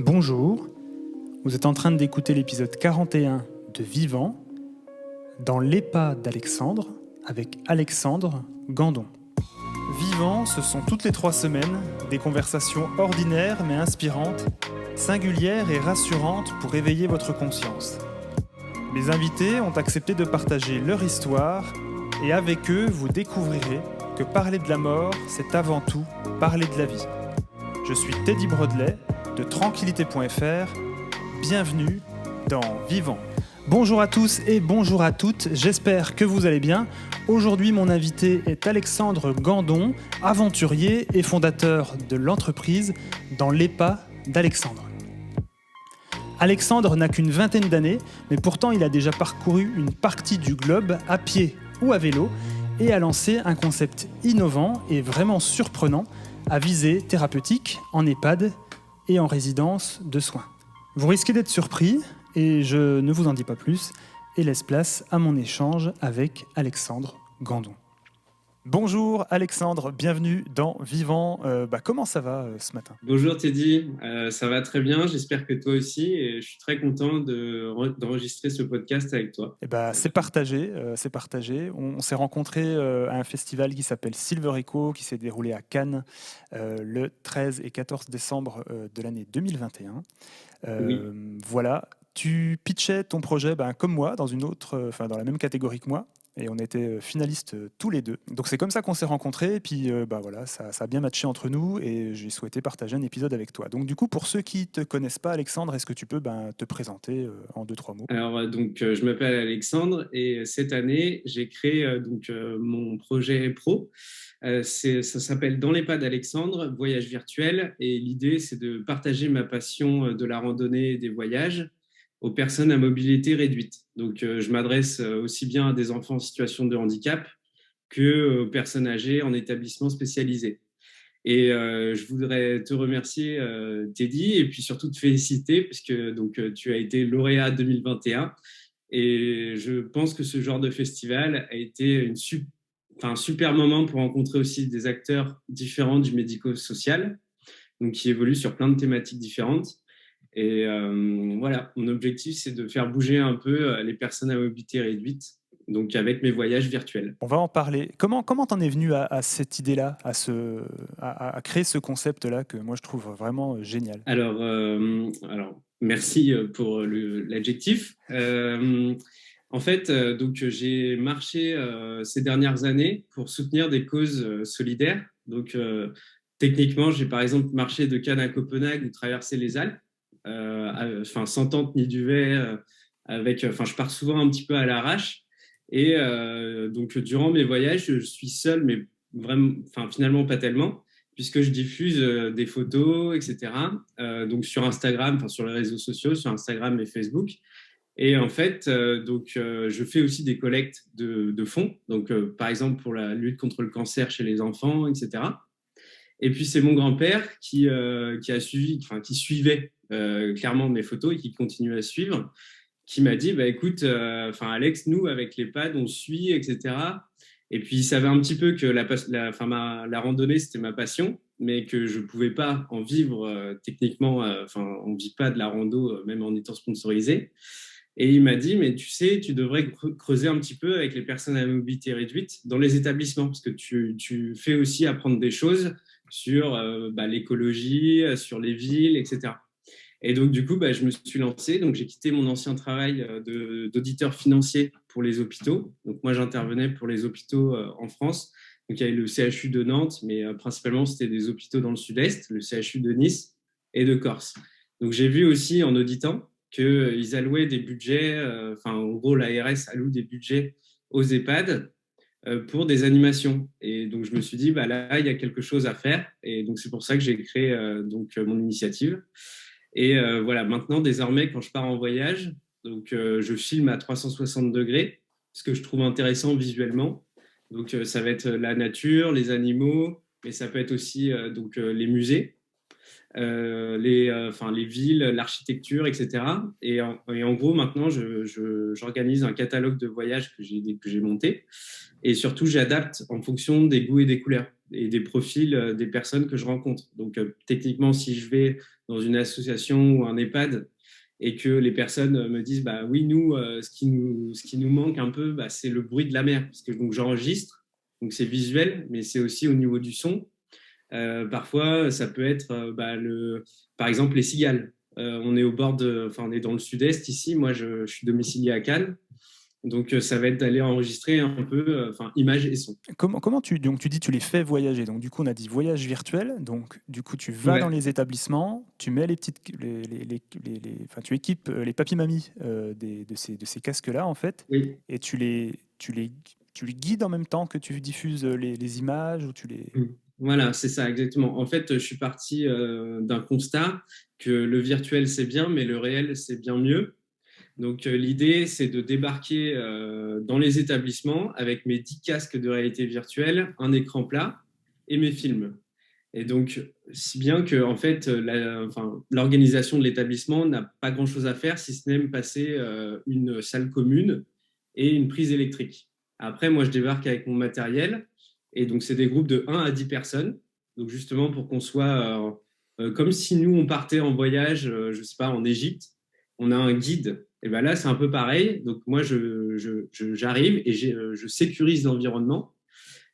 Bonjour, vous êtes en train d'écouter l'épisode 41 de Vivant, dans l'EHPAD d'Alexandre, avec Alexandre Gandon. Vivant, ce sont toutes les 3 semaines des conversations ordinaires mais inspirantes, singulières et rassurantes pour éveiller votre conscience. Mes invités ont accepté de partager leur histoire et avec eux, vous découvrirez que parler de la mort, c'est avant tout parler de la vie. Je suis Teddy Brodelet de tranquillité.fr. Bienvenue dans Vivant. Bonjour à tous et bonjour à toutes, j'espère que vous allez bien. Aujourd'hui, mon invité est Alexandre Gandon, aventurier et fondateur de l'entreprise dans l'EHPAD d'Alexandre. Alexandre n'a qu'une vingtaine d'années, mais pourtant il a déjà parcouru une partie du globe à pied ou à vélo et a lancé un concept innovant et vraiment surprenant à visée thérapeutique en EHPAD et en résidence de soins. Vous risquez d'être surpris et je ne vous en dis pas plus et laisse place à mon échange avec Alexandre Gandon. Bonjour Alexandre, bienvenue dans Vivant. Comment ça va ce matin ? Bonjour Teddy, ça va très bien, j'espère que toi aussi et je suis très content d'enregistrer ce podcast avec toi. C'est partagé, c'est partagé. On s'est rencontrés à un festival qui s'appelle Silver Echo qui s'est déroulé à Cannes le 13 et 14 décembre de l'année 2021. Oui. Voilà, tu pitchais ton projet comme moi dans dans la même catégorie que moi. Et on était finalistes tous les deux. Donc c'est comme ça qu'on s'est rencontrés. Et puis ça a bien matché entre nous. Et j'ai souhaité partager un épisode avec toi. Donc du coup, pour ceux qui ne te connaissent pas, Alexandre, est-ce que tu peux te présenter en 2-3 mots ? Alors je m'appelle Alexandre et cette année, j'ai créé mon projet pro. Ça s'appelle Dans l'EHPAD d'Alexandre, voyage virtuel. Et l'idée, c'est de partager ma passion de la randonnée et des voyages aux personnes à mobilité réduite. Donc, je m'adresse aussi bien à des enfants en situation de handicap que aux personnes âgées en établissement spécialisé. Et je voudrais te remercier, Teddy, et puis surtout te féliciter, puisque tu as été lauréat 2021. Et je pense que ce genre de festival a été un super moment pour rencontrer aussi des acteurs différents du médico-social, donc qui évoluent sur plein de thématiques différentes. Et voilà, mon objectif, c'est de faire bouger un peu les personnes à mobilité réduite, donc avec mes voyages virtuels. On va en parler. Comment t'en es venu à cette idée-là, à créer ce concept-là que moi je trouve vraiment génial ? Alors, merci pour l'adjectif. En fait, j'ai marché ces dernières années pour soutenir des causes solidaires. Donc, techniquement, j'ai par exemple marché de Cannes à Copenhague ou traversé les Alpes, sans tente ni duvet, je pars souvent un petit peu à l'arrache. Et durant mes voyages, je suis seul, mais vraiment, finalement pas tellement, puisque je diffuse des photos, etc. Donc sur Instagram, sur les réseaux sociaux, sur Instagram et Facebook. Et en fait, je fais aussi des collectes de fonds, par exemple pour la lutte contre le cancer chez les enfants, etc. Et puis c'est mon grand-père qui suivait clairement mes photos et qui continue à suivre, qui m'a dit, écoute, Alex, nous avec l'EHPAD, on suit, etc. Et puis il savait un petit peu que la randonnée c'était ma passion, mais que je pouvais pas en vivre techniquement. On vit pas de la rando même en étant sponsorisé. Et il m'a dit, mais tu sais, tu devrais creuser un petit peu avec les personnes à mobilité réduite dans les établissements, parce que tu fais aussi apprendre des choses sur l'écologie, sur les villes, etc. Et donc, du coup, je me suis lancé. Donc, j'ai quitté mon ancien travail d'auditeur financier pour les hôpitaux. Donc, moi, j'intervenais pour les hôpitaux en France. Donc, il y avait le CHU de Nantes, mais principalement, c'était des hôpitaux dans le sud-est, le CHU de Nice et de Corse. Donc, j'ai vu aussi en auditant qu'ils allouaient des budgets, en gros, l'ARS alloue des budgets aux EHPAD pour des animations. Et donc, je me suis dit, là, il y a quelque chose à faire. Et donc, c'est pour ça que j'ai créé mon initiative. Et voilà, maintenant, désormais, quand je pars en voyage, je filme à 360 degrés, ce que je trouve intéressant visuellement. Donc, ça va être la nature, les animaux, mais ça peut être aussi les musées, les villes, l'architecture, etc. Et en gros, maintenant, j'organise un catalogue de voyages que j'ai monté. Et surtout, j'adapte en fonction des goûts et des couleurs. et des profils des personnes que je rencontre. Donc, techniquement, si je vais dans une association ou un EHPAD et que les personnes me disent, bah oui, nous, ce qui nous manque un peu, bah, c'est le bruit de la mer, parce que donc j'enregistre, donc c'est visuel, mais c'est aussi au niveau du son. Parfois, ça peut être, par exemple, les cigales. On est au bord enfin, on est dans le sud-est ici. Moi, je suis domicilié à Cannes. Donc, ça va être d'aller enregistrer un peu, enfin, images et son. Comment donc tu dis tu les fais voyager. Donc du coup, on a dit voyage virtuel. Donc du coup, tu vas dans Ouais, les établissements, tu mets enfin, tu équipes les papy-mamies de ces casques-là en fait, oui. et tu les guides en même temps que tu diffuses les images ou tu les. Voilà, c'est ça, exactement. En fait, je suis parti d'un constat que le virtuel, c'est bien, mais le réel, c'est bien mieux. Donc, l'idée, c'est de débarquer dans les établissements avec mes 10 casques de réalité virtuelle, un écran plat et mes films. Et donc, si bien que, en fait, enfin, l'organisation de l'établissement n'a pas grand-chose à faire, si ce n'est me passer une salle commune et une prise électrique. Après, moi, je débarque avec mon matériel. Et donc, c'est des groupes de 1 à 10 personnes. Donc, justement, pour qu'on soit comme si nous, on partait en voyage, je ne sais pas, en Égypte, on a un guide. Et bien là, c'est un peu pareil. Donc, moi, j'arrive et je sécurise l'environnement,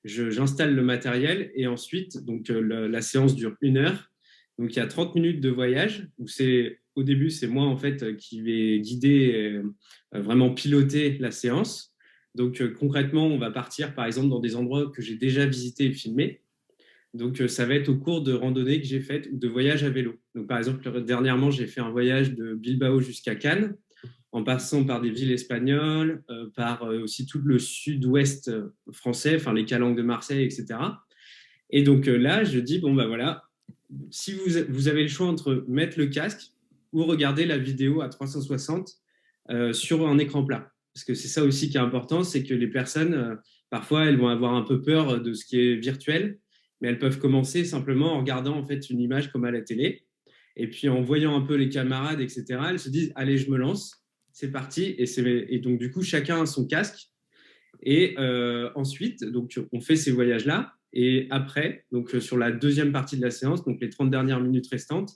j'installe le matériel et ensuite, donc, la séance dure 1 heure. Donc, il y a 30 minutes de voyage où au début, c'est moi, en fait, qui vais guider, vraiment piloter la séance. Donc, concrètement, on va partir, par exemple, dans des endroits que j'ai déjà visités et filmés. Donc, ça va être au cours de randonnées que j'ai faites ou de voyages à vélo. Donc, par exemple, dernièrement, j'ai fait un voyage de Bilbao jusqu'à Cannes, en passant par des villes espagnoles, par aussi tout le sud-ouest français, enfin les calanques de Marseille, etc. Et donc là, je dis, bon, bah voilà, si vous avez le choix entre mettre le casque ou regarder la vidéo à 360 sur un écran plat. Parce que c'est ça aussi qui est important, c'est que les personnes, parfois, elles vont avoir un peu peur de ce qui est virtuel, mais elles peuvent commencer simplement en regardant en fait une image comme à la télé. Et puis en voyant un peu les camarades, etc., elles se disent, allez, je me lance, c'est parti. Et donc, du coup, chacun a son casque. Et ensuite, donc, on fait ces voyages-là. Et après, donc, sur la deuxième partie de la séance, donc les 30 dernières minutes restantes,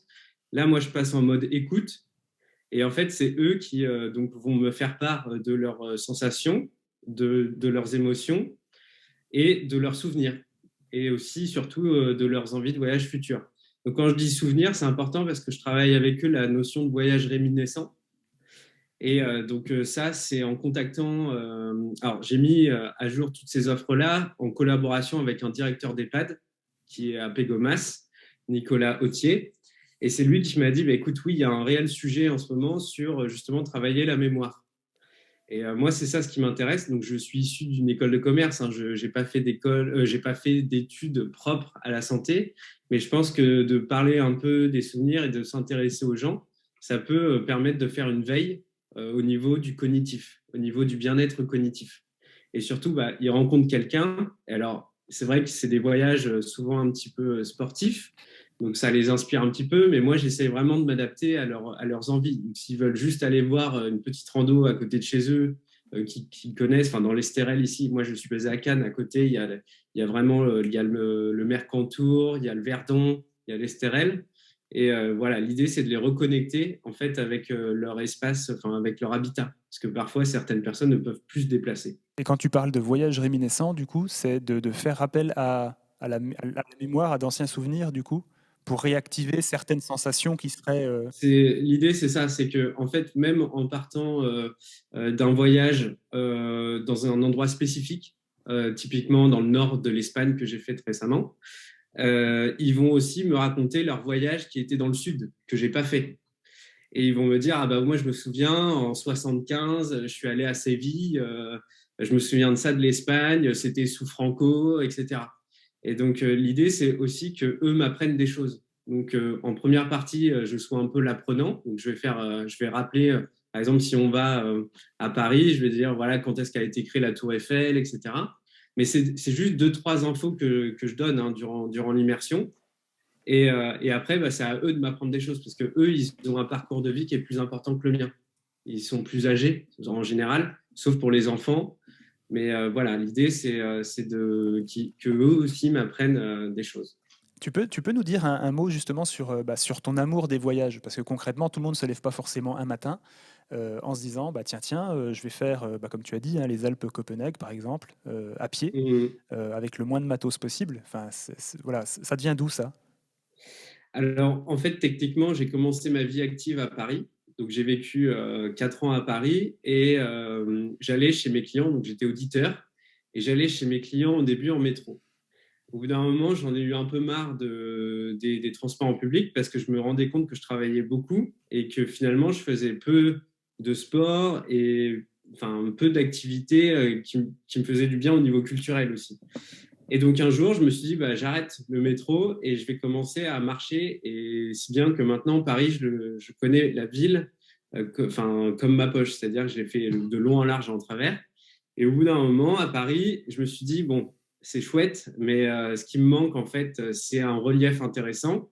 là, moi, je passe en mode écoute. Et en fait, c'est eux qui donc, vont me faire part de leurs sensations, de leurs émotions et de leurs souvenirs. Et aussi, surtout, de leurs envies de voyage futurs. Donc, quand je dis souvenirs, c'est important parce que je travaille avec eux la notion de voyage réminiscent. Et donc ça, c'est en contactant. Alors, j'ai mis à jour toutes ces offres-là en collaboration avec un directeur d'EHPAD qui est à Pégomas, Nicolas Autier. Et c'est lui qui m'a dit, bah, écoute, oui, il y a un réel sujet en ce moment sur justement travailler la mémoire. Et moi, c'est ça ce qui m'intéresse. Donc, je suis issu d'une école de commerce. Hein. Je n'ai pas fait j'ai pas fait d'études propres à la santé, mais je pense que de parler un peu des souvenirs et de s'intéresser aux gens, ça peut permettre de faire une veille au niveau du cognitif, au niveau du bien-être cognitif. Et surtout, bah, ils rencontrent quelqu'un. Alors, c'est vrai que c'est des voyages souvent un petit peu sportifs, donc ça les inspire un petit peu, mais moi j'essaie vraiment de m'adapter à leurs envies. S'ils veulent juste aller voir une petite rando à côté de chez eux, qui connaissent, enfin dans l'Estérel ici, moi je suis basé à Cannes, à côté il y a vraiment il y a le Mercantour, il y a le Verdon, il y a l'Estérel. Et voilà, l'idée c'est de les reconnecter en fait avec leur espace, enfin avec leur habitat, parce que parfois certaines personnes ne peuvent plus se déplacer. Et quand tu parles de voyage réminiscent, du coup, c'est de faire appel à la mémoire, à d'anciens souvenirs, du coup, pour réactiver certaines sensations qui seraient. L'idée, c'est ça, c'est que en fait, même en partant d'un voyage dans un endroit spécifique, typiquement dans le nord de l'Espagne que j'ai fait récemment, ils vont aussi me raconter leur voyage qui était dans le sud, que j'ai pas fait. Et ils vont me dire, ah bah moi je me souviens, en 75, je suis allé à Séville, je me souviens de ça de l'Espagne, c'était sous Franco, etc. Et donc l'idée, c'est aussi que eux m'apprennent des choses. Donc en première partie, je sois un peu l'apprenant. Donc je vais rappeler, par exemple, si on va à Paris, je vais dire, voilà, quand est-ce qu'a été créée la Tour Eiffel, etc. Mais c'est juste deux, trois infos que je donne hein, durant l'immersion. Et après, bah, c'est à eux de m'apprendre des choses parce que eux, ils ont un parcours de vie qui est plus important que le mien. Ils sont plus âgés en général, sauf pour les enfants. Mais voilà, l'idée, c'est que eux aussi m'apprennent des choses. Tu peux nous dire un mot justement sur ton amour des voyages? Parce que concrètement, tout le monde ne se lève pas forcément un matin en se disant, bah, tiens, je vais faire, bah, comme tu as dit, hein, les Alpes-Copenhague, par exemple, à pied, Mmh. avec le moins de matos possible. Enfin, voilà, ça devient d'où ça? Alors, en fait, techniquement, j'ai commencé ma vie active à Paris. Donc, j'ai vécu 4 ans à Paris et j'allais chez mes clients. Donc, j'étais auditeur et j'allais chez mes clients au début en métro. Au bout d'un moment, j'en ai eu un peu marre des transports en public parce que je me rendais compte que je travaillais beaucoup et que finalement, je faisais peu de sport et enfin, peu d'activités qui me faisaient du bien au niveau culturel aussi. Et donc un jour, je me suis dit, bah, j'arrête le métro et je vais commencer à marcher. Et si bien que maintenant, Paris, je connais la ville comme ma poche, c'est-à-dire que j'ai fait de long en large et en travers. Et au bout d'un moment, à Paris, je me suis dit, bon, c'est chouette, mais ce qui me manque, en fait, c'est un relief intéressant.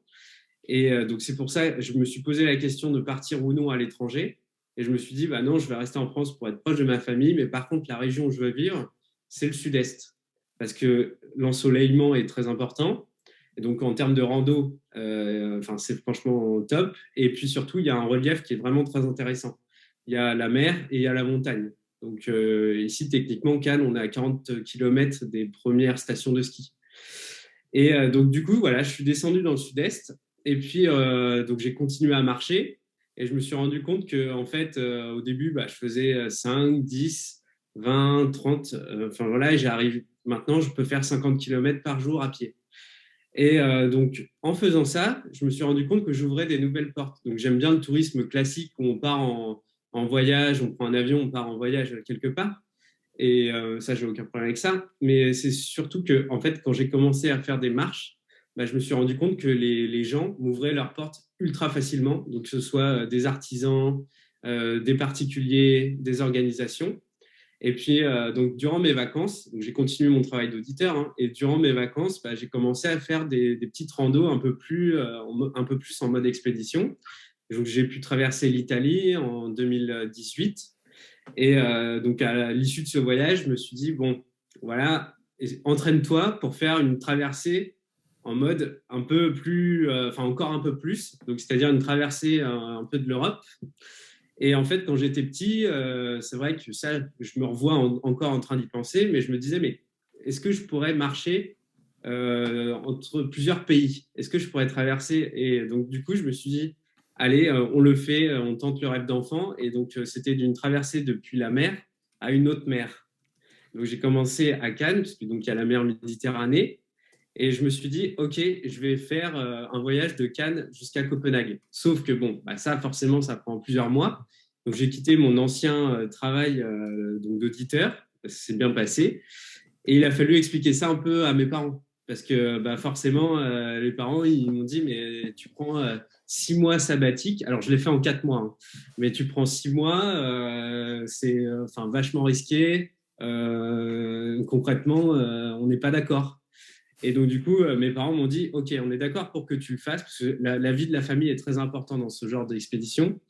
Et donc c'est pour ça que je me suis posé la question de partir ou non à l'étranger. Et je me suis dit, bah non, je vais rester en France pour être proche de ma famille. Mais par contre, la région où je veux vivre, c'est le sud-est. Parce que l'ensoleillement est très important. Et donc, en termes de rando, c'est franchement top. Et puis surtout, il y a un relief qui est vraiment très intéressant. Il y a la mer et il y a la montagne. Donc, ici, techniquement, Cannes, on est à 40 km des premières stations de ski. Et donc, du coup, voilà, je suis descendu dans le sud-est. Et puis, donc, j'ai continué à marcher. Et je me suis rendu compte que, en fait, au début, bah, je faisais 5, 10, 20, 30. Enfin, voilà, et j'arrive. Maintenant, je peux faire 50 km par jour à pied. Et donc, en faisant ça, je me suis rendu compte que j'ouvrais des nouvelles portes. Donc, j'aime bien le tourisme classique où on part en voyage, on prend un avion, on part en voyage quelque part. Et ça, j'ai aucun problème avec ça. Mais c'est surtout que, en fait, quand j'ai commencé à faire des marches, bah, je me suis rendu compte que les gens m'ouvraient leurs portes ultra facilement. Donc, que ce soit des artisans, des particuliers, des organisations. Et puis, donc, durant mes vacances, j'ai continué mon travail d'auditeur. Hein, et durant mes vacances, bah, j'ai commencé à faire des petites randos un peu plus en mode expédition. Donc, j'ai pu traverser l'Italie en 2018. Et donc, à l'issue de ce voyage, je me suis dit, bon, voilà, entraîne-toi pour faire une traversée en mode un peu plus, encore un peu plus, donc c'est-à-dire une traversée un peu de l'Europe. Et en fait, quand j'étais petit, c'est vrai que ça, je me revois encore en train d'y penser, mais je me disais, mais est-ce que je pourrais marcher entre plusieurs pays? Est-ce que je pourrais traverser? Et donc, du coup, je me suis dit, allez, on le fait, on tente le rêve d'enfant. Et donc, c'était d'une traversée depuis la mer à une autre mer. Donc, j'ai commencé à Cannes, parce que donc il y a la mer Méditerranée. Et je me suis dit, OK, je vais faire un voyage de Cannes jusqu'à Copenhague. Sauf que, bon, bah, ça, forcément, ça prend plusieurs mois. Donc, j'ai quitté mon ancien travail donc d'auditeur. C'est bien passé. Et il a fallu expliquer ça un peu à mes parents. Parce que bah, forcément, les parents, ils m'ont dit, mais tu prends 6 mois sabbatiques. Alors, je l'ai fait en 4 mois. Hein. Mais tu prends 6 mois, c'est vachement risqué. Concrètement, on n'est pas d'accord. Et donc, du coup, mes parents m'ont dit, OK, on est d'accord pour que tu le fasses, parce que la vie de la famille est très importante dans ce genre d'expédition.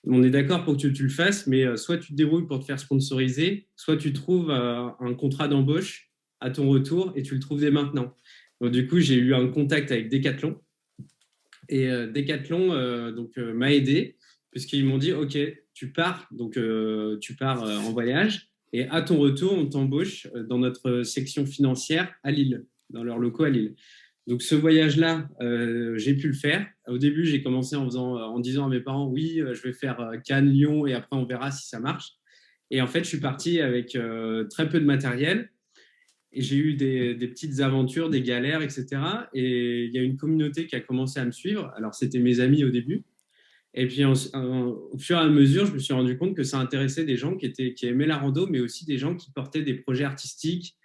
On est d'accord pour que tu le fasses, mais soit tu te débrouilles pour te faire sponsoriser, soit tu trouves un contrat d'embauche à ton retour et tu le trouves dès maintenant. Donc, du coup, j'ai eu un contact avec Decathlon. Et Decathlon m'a aidé, puisqu'ils m'ont dit, OK, tu pars, tu pars en voyage, et à ton retour, on t'embauche dans notre section financière à Lille, dans leurs locaux à Lille. Donc ce voyage-là, j'ai pu le faire. Au début, j'ai commencé en disant à mes parents, oui, je vais faire Cannes, Lyon, et après on verra si ça marche. Et en fait, je suis parti avec très peu de matériel. Et j'ai eu des petites aventures, des galères, etc. Et il y a une communauté qui a commencé à me suivre. Alors, c'était mes amis au début. Et puis, au fur et à mesure, je me suis rendu compte que ça intéressait des gens qui aimaient la rando, mais aussi des gens qui portaient des projets artistiques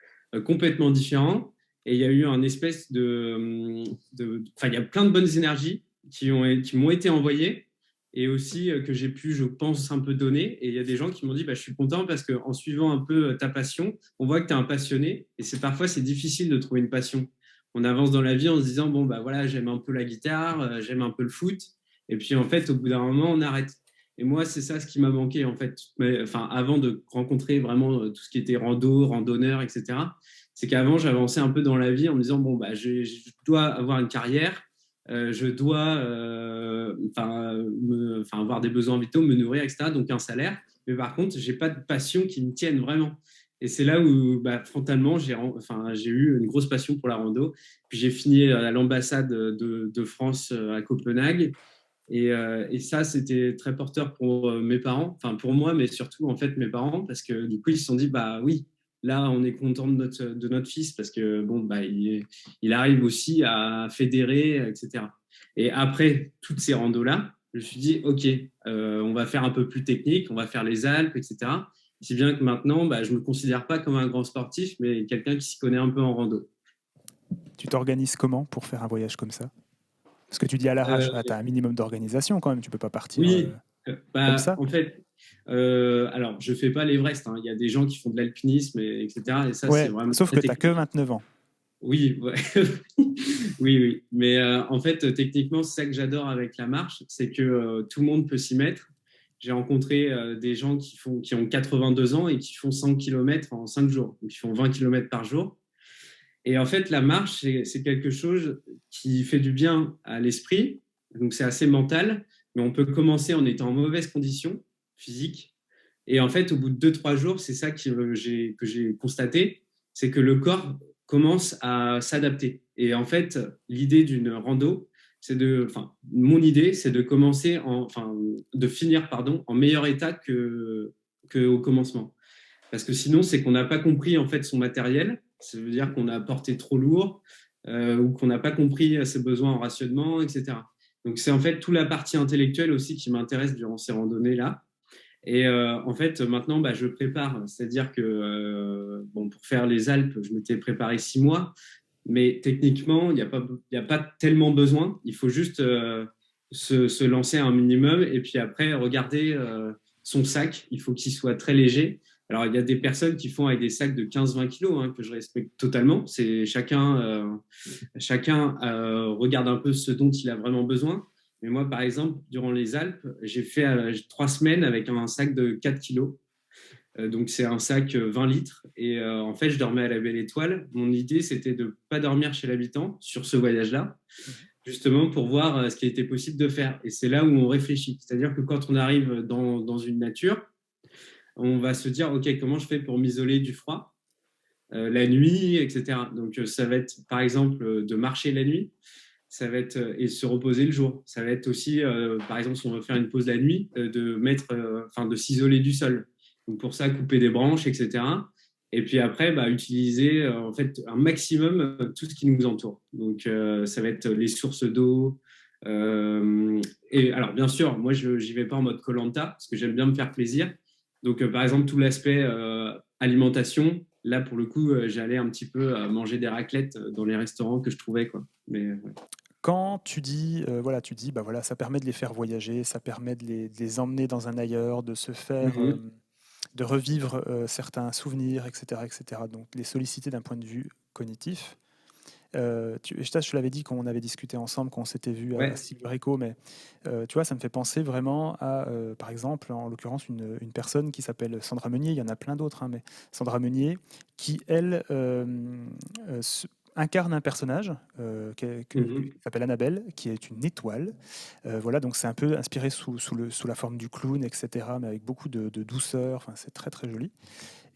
complètement différents. Et il y a eu un espèce il y a plein de bonnes énergies qui m'ont été envoyées et aussi que j'ai pu, je pense, un peu donner. Et il y a des gens qui m'ont dit, bah, je suis content parce qu'en suivant un peu ta passion, on voit que tu es un passionné. Et parfois, c'est difficile de trouver une passion. On avance dans la vie en se disant, bon, bah voilà, j'aime un peu la guitare, j'aime un peu le foot. Et puis, en fait, au bout d'un moment, on arrête. Et moi, c'est ça ce qui m'a manqué, en fait. Mais, enfin, avant de rencontrer vraiment tout ce qui était rando, randonneur, etc., c'est qu'avant, j'avançais un peu dans la vie en me disant, bon, bah, je dois avoir une carrière, je dois avoir des besoins vitaux, me nourrir, etc., donc un salaire. Mais par contre, j'ai pas de passion qui me tienne vraiment. Et c'est là où, bah, frontalement, j'ai eu une grosse passion pour la rando. Puis j'ai fini à l'ambassade de France à Copenhague. Et ça, c'était très porteur pour mes parents, enfin pour moi, mais surtout en fait mes parents, parce que du coup, ils se sont dit, bah oui, là, on est content de notre fils, parce que bon, bah, il arrive aussi à fédérer, etc. Et après toutes ces randos-là, je me suis dit, OK, on va faire un peu plus technique, on va faire les Alpes, etc. Si bien que maintenant, bah, je ne me considère pas comme un grand sportif, mais quelqu'un qui s'y connaît un peu en rando. Tu t'organises comment pour faire un voyage comme ça? Parce que tu dis à l'arrache, Euh, tu as un minimum d'organisation quand même, tu peux pas partir oui, comme bah, ça. en fait, alors je fais pas l'Everest, hein. Il y a des gens qui font de l'alpinisme, etc. Et ça, c'est Ouais, vraiment sauf très que tu que technique. 29 ans. Oui, ouais. Oui, oui. Mais en fait, techniquement, c'est ça que j'adore avec la marche, c'est que tout le monde peut s'y mettre. J'ai rencontré des gens qui ont 82 ans et qui font 100 km en 5 jours, donc ils font 20 km par jour. Et en fait, la marche, c'est quelque chose qui fait du bien à l'esprit, donc c'est assez mental, mais on peut commencer en étant en mauvaise condition physique. Et en fait, au bout de 2, 3 jours, c'est ça que j'ai constaté, c'est que le corps commence à s'adapter. Et en fait, l'idée d'une rando, mon idée, c'est de de finir, pardon, en meilleur état que au commencement. Parce que sinon, c'est qu'on n'a pas compris en fait son matériel. Ça veut dire qu'on a porté trop lourd ou qu'on n'a pas compris ses besoins en rationnement, etc. Donc c'est en fait toute la partie intellectuelle aussi qui m'intéresse durant ces randonnées-là. Et en fait, maintenant, bah, je prépare. C'est-à-dire que bon, pour faire les Alpes, je m'étais préparé 6 mois, mais techniquement, il y a pas tellement besoin. Il faut juste se lancer un minimum et puis après, regarder son sac. Il faut qu'il soit très léger. Alors, il y a des personnes qui font avec des sacs de 15-20 kilos, hein, que je respecte totalement. C'est chacun regarde un peu ce dont il a vraiment besoin. Mais moi, par exemple, durant les Alpes, j'ai fait 3 semaines avec un sac de 4 kilos. Donc, c'est un sac 20 litres. Et en fait, je dormais à la Belle Étoile. Mon idée, c'était de ne pas dormir chez l'habitant sur ce voyage-là, Mhm. justement pour voir ce qui était possible de faire. Et c'est là où on réfléchit. C'est-à-dire que quand on arrive dans une nature, on va se dire, OK, comment je fais pour m'isoler du froid, la nuit, etc. Donc, ça va être, par exemple, de marcher la nuit. Ça va être et se reposer le jour. Ça va être aussi, par exemple, si on veut faire une pause la nuit, de s'isoler du sol. Donc pour ça, couper des branches, etc. Et puis après, bah, utiliser en fait un maximum tout ce qui nous entoure. Donc ça va être les sources d'eau. Et alors bien sûr, moi je n'y vais pas en mode koh parce que j'aime bien me faire plaisir. Donc par exemple tout l'aspect alimentation, là pour le coup, j'allais un petit peu manger des raclettes dans les restaurants que je trouvais quoi. Mais ouais. Quand tu dis, voilà, tu dis, bah voilà, ça permet de les faire voyager, ça permet de les emmener dans un ailleurs, de se faire, Mhm. de revivre certains souvenirs, etc., etc. Donc les solliciter d'un point de vue cognitif. Je te l'avais dit quand on avait discuté ensemble, quand on s'était vu à Ouais. Silverico, mais tu vois, ça me fait penser vraiment à, par exemple, en l'occurrence, une personne qui s'appelle Sandra Meunier, il y en a plein d'autres, hein, mais Sandra Meunier, qui, elle, incarne un personnage qui Mhm. s'appelle Annabelle, qui est une étoile. Voilà, donc c'est un peu inspiré sous la forme du clown, etc., mais avec beaucoup de douceur, enfin, c'est très très joli.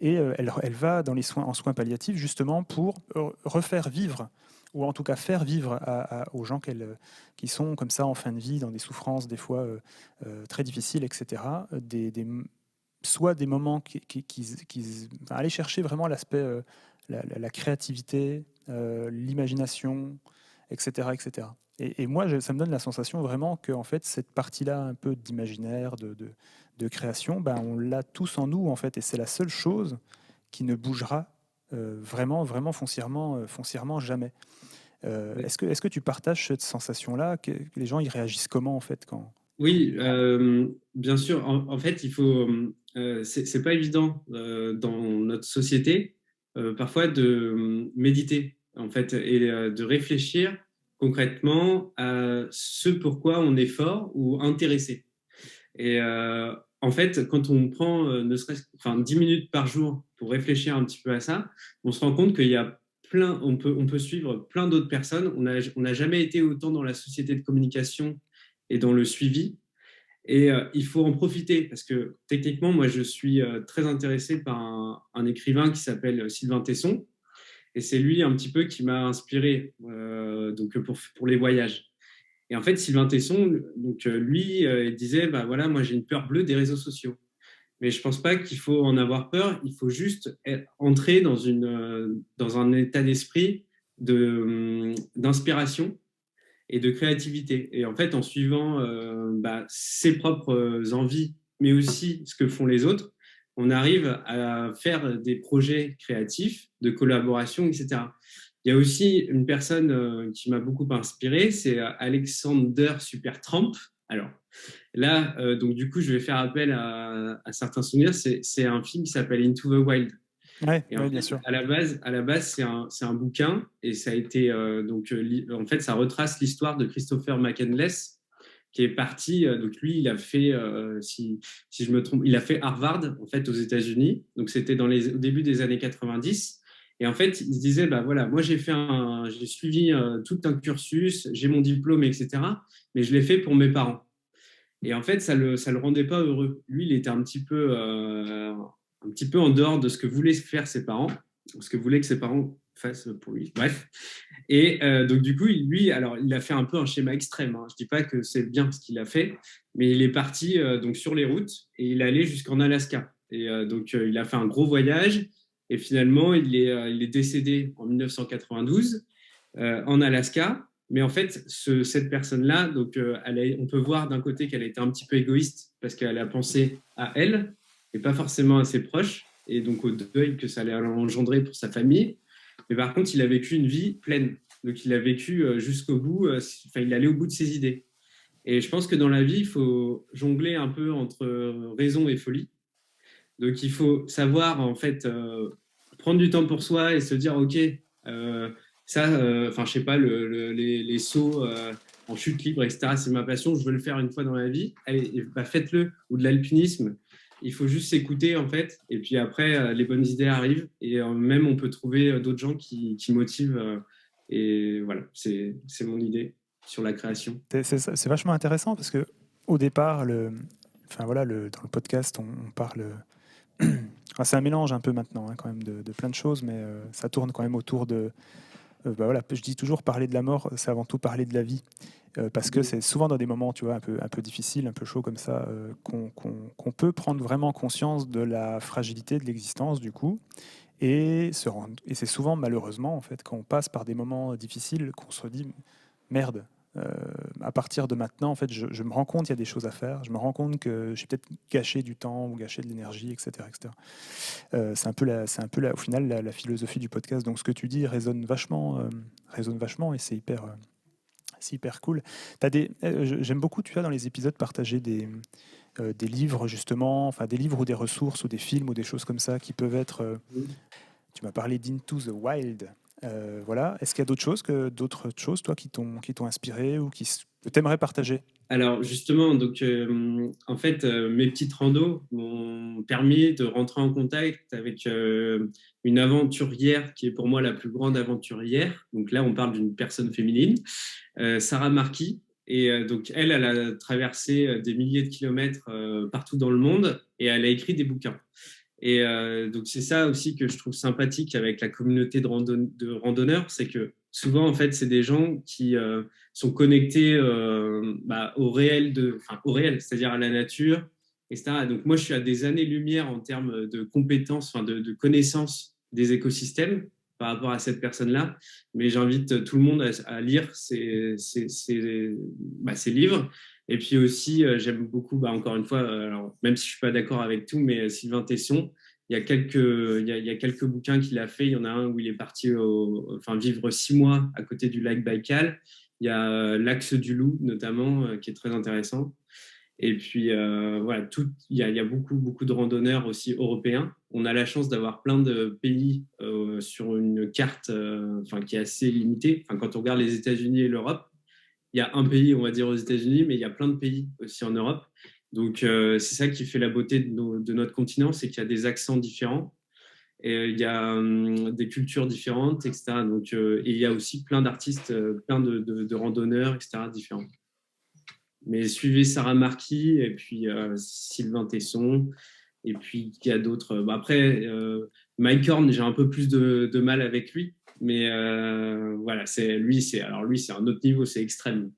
Et elle va dans les soins, en soins palliatifs justement pour refaire vivre, ou en tout cas faire vivre aux gens qui sont comme ça en fin de vie, dans des souffrances des fois très difficiles, etc., soit des moments enfin, aller chercher vraiment l'aspect, la créativité, l'imagination, etc. etc. Et moi, ça me donne la sensation vraiment que en fait, cette partie-là, un peu d'imaginaire, de création, ben, on l'a tous en nous, en fait, et c'est la seule chose qui ne bougera vraiment, vraiment foncièrement jamais. Ouais. Est-ce que tu partages cette sensation-là que les gens ils réagissent comment en fait quand... Oui, bien sûr. En fait, il faut. C'est pas évident dans notre société parfois de méditer en fait et de réfléchir concrètement à ce pourquoi on est fort ou intéressé. Et en fait, quand on prend ne serait-ce 10 minutes par jour pour réfléchir un petit peu à ça, on se rend compte qu'il y a on peut suivre plein d'autres personnes. On n'a jamais été autant dans la société de communication et dans le suivi. Et il faut en profiter parce que techniquement, moi, je suis très intéressé par un écrivain qui s'appelle Sylvain Tesson. Et c'est lui un petit peu qui m'a inspiré donc pour les voyages. Et en fait, Sylvain Tesson, donc lui, il disait, bah voilà, moi j'ai une peur bleue des réseaux sociaux. Mais je pense pas qu'il faut en avoir peur. Il faut juste entrer dans un état d'esprit d'inspiration et de créativité. Et en fait, en suivant ses propres envies, mais aussi ce que font les autres, on arrive à faire des projets créatifs, de collaboration, etc. Il y a aussi une personne qui m'a beaucoup inspiré, c'est Alexander Supertramp. Alors là, donc du coup, je vais faire appel à certains souvenirs. C'est un film qui s'appelle Into the Wild. Ouais, Et en ouais, fait, bien sûr. à la base, c'est un bouquin et ça a été en fait, ça retrace l'histoire de Christopher McCandless qui est parti. Donc lui, il a fait, si je me trompe, il a fait Harvard en fait aux États-Unis. Donc c'était au début des années 90. Et en fait, il se disait, bah voilà, moi j'ai suivi tout un cursus, j'ai mon diplôme, etc. Mais je l'ai fait pour mes parents. Et en fait, ça le rendait pas heureux. Lui, il était un petit peu en dehors de ce que voulaient faire ses parents, ce que voulaient que ses parents fassent pour lui. Bref. Et donc, du coup, lui, alors, il a fait un peu un schéma extrême. Hein. Je dis pas que c'est bien ce qu'il a fait, mais il est parti donc sur les routes et il allait jusqu'en Alaska. Et il a fait un gros voyage et finalement, il est décédé en 1992 en Alaska. Mais en fait, cette personne-là, donc, on peut voir d'un côté qu'elle a été un petit peu égoïste parce qu'elle a pensé à elle et pas forcément à ses proches, et donc au deuil que ça allait engendrer pour sa famille. Mais par contre, il a vécu une vie pleine. Donc, il a vécu jusqu'au bout, il allait au bout de ses idées. Et je pense que dans la vie, il faut jongler un peu entre raison et folie. Donc, il faut savoir, en fait, prendre du temps pour soi et se dire, OK, je sais pas, les sauts en chute libre, etc., c'est ma passion, je veux le faire une fois dans la vie. Allez, bah, faites-le. Ou de l'alpinisme. Il faut juste s'écouter, en fait. Et puis après, les bonnes idées arrivent. Et même, on peut trouver d'autres gens qui motivent. Et voilà, c'est mon idée sur la création. C'est vachement intéressant parce que au départ, enfin voilà, dans le podcast, on parle. Enfin, c'est un mélange un peu maintenant, hein, quand même, de plein de choses, mais ça tourne quand même autour de. Bah voilà, je dis toujours parler de la mort, c'est avant tout parler de la vie, parce que c'est souvent dans des moments, tu vois, un peu difficiles, un peu chauds comme ça, qu'on peut prendre vraiment conscience de la fragilité de l'existence, du coup, et c'est souvent malheureusement, en fait, quand on passe par des moments difficiles, qu'on se dit merde. euh, à partir de maintenant, en fait, je me rends compte qu'il y a des choses à faire. Je me rends compte que j'ai peut-être gâché du temps ou gâché de l'énergie, etc., etc. C'est un peu au final la philosophie du podcast. Donc ce que tu dis résonne vachement et c'est hyper cool. J'aime beaucoup, tu vois, dans les épisodes partager des livres justement, enfin des livres ou des ressources ou des films ou des choses comme ça qui peuvent être. Tu m'as parlé d'Into the Wild. Voilà. Est-ce qu'il y a d'autres choses, toi, qui t'ont inspiré ou que t'aimerais partager? Alors justement, donc en fait, mes petites randos m'ont permis de rentrer en contact avec une aventurière qui est pour moi la plus grande aventurière. Donc là, on parle d'une personne féminine, Sarah Marquis. Et donc elle a traversé des milliers de kilomètres partout dans le monde et elle a écrit des bouquins. Et donc, c'est ça aussi que je trouve sympathique avec la communauté de randonneurs, c'est que souvent, en fait, c'est des gens qui sont connectés au réel, au réel, c'est-à-dire à la nature, etc. Donc, moi, je suis à des années-lumière en termes de compétences, de connaissances des écosystèmes par rapport à cette personne-là. Mais j'invite tout le monde à lire ces livres. Et puis aussi, j'aime beaucoup, encore une fois, alors, même si je suis pas d'accord avec tout, mais Sylvain Tesson, il y a quelques bouquins qu'il a fait. Il y en a un où il est parti vivre 6 mois à côté du lac Baïkal. Il y a l'Axe du Loup, notamment, qui est très intéressant. Et puis, voilà, il y a beaucoup, beaucoup de randonneurs aussi européens. On a la chance d'avoir plein de pays sur une carte qui est assez limitée. Enfin, quand on regarde les États-Unis et l'Europe, il y a un pays, on va dire, aux États-Unis, mais il y a plein de pays aussi en Europe. Donc, c'est ça qui fait la beauté de notre continent, c'est qu'il y a des accents différents. Et il y a des cultures différentes, etc. Donc, et il y a aussi plein d'artistes, plein de randonneurs, etc. différents. Mais suivez Sarah Marquis et puis Sylvain Tesson. Et puis, il y a d'autres. Après, Mike Horn, j'ai un peu plus de mal avec lui. Mais voilà, lui, c'est un autre niveau, c'est extrême.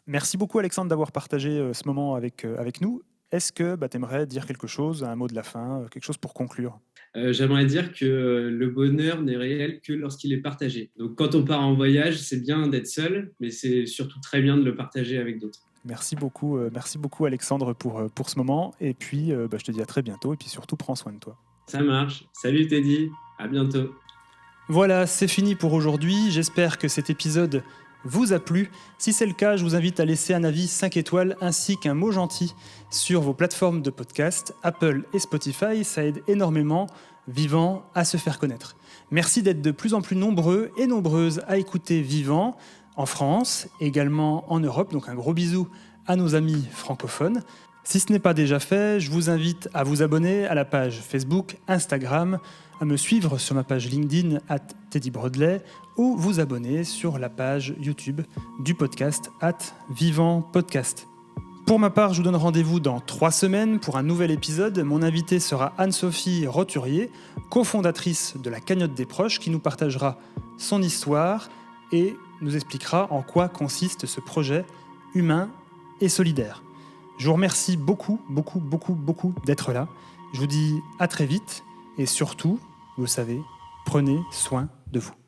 Merci beaucoup Alexandre d'avoir partagé ce moment avec nous. Est-ce que tu aimerais dire quelque chose, un mot de la fin, quelque chose pour conclure? J'aimerais dire que le bonheur n'est réel que lorsqu'il est partagé. Donc quand on part en voyage, c'est bien d'être seul, mais c'est surtout très bien de le partager avec d'autres. Merci beaucoup Alexandre pour ce moment. Et puis je te dis à très bientôt. Et puis surtout, prends soin de toi. Ça marche. Salut Teddy, à bientôt. Voilà, c'est fini pour aujourd'hui. J'espère que cet épisode vous a plu. Si c'est le cas, je vous invite à laisser un avis 5 étoiles ainsi qu'un mot gentil sur vos plateformes de podcast, Apple et Spotify. Ça aide énormément Vivant à se faire connaître. Merci d'être de plus en plus nombreux et nombreuses à écouter Vivant en France, également en Europe. Donc un gros bisou à nos amis francophones. Si ce n'est pas déjà fait, je vous invite à vous abonner à la page Facebook, Instagram, à me suivre sur ma page LinkedIn @TeddyBroadley ou vous abonner sur la page YouTube du podcast @VivantPodcast. Pour ma part, je vous donne rendez-vous dans 3 semaines pour un nouvel épisode. Mon invitée sera Anne-Sophie Roturier, cofondatrice de la Cagnotte des Proches, qui nous partagera son histoire et nous expliquera en quoi consiste ce projet humain et solidaire. Je vous remercie beaucoup d'être là. Je vous dis à très vite et surtout, vous le savez, prenez soin de vous.